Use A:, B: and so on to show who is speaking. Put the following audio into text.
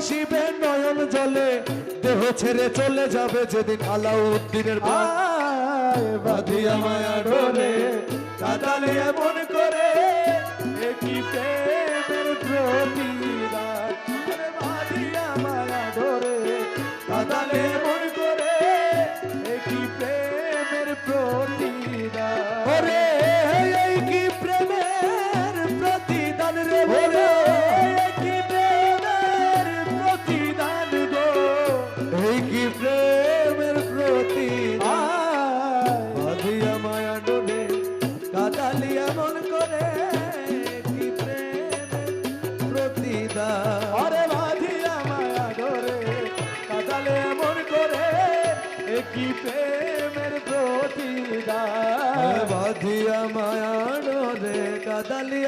A: ভাসিবে নয়ন জলে, দেহ ছেড়ে চলে যাবে যেদিন আলাউদ্দিনের
B: বাঁধিয়া মায়া ডোরে কাঁদালে এমন করে, কি প্রেমের প্রতিদান। বাঁধিয়া মায়া ডোরে কাঁদালে এমন করে, কি প্রেমের প্রতিদান।
A: ওরে এই কি প্রেমের প্রতিদান রে
B: ওরে
A: বলে,
B: কি প্রেমের প্রতিদান গো,
A: এই কি প্রেমের প্রতিদান।
B: বাঁধিয়া মায়া ডোরে কাঁদালি এমন করে, কি প্রেমের প্রতিদান। আরে বাঁধিয়া মায়া ডোরে কাঁদালে এমন করে, কি প্রেমের প্রতিদান।
A: বাঁধিয়া মায়া ডোরে কাঁদালিয়া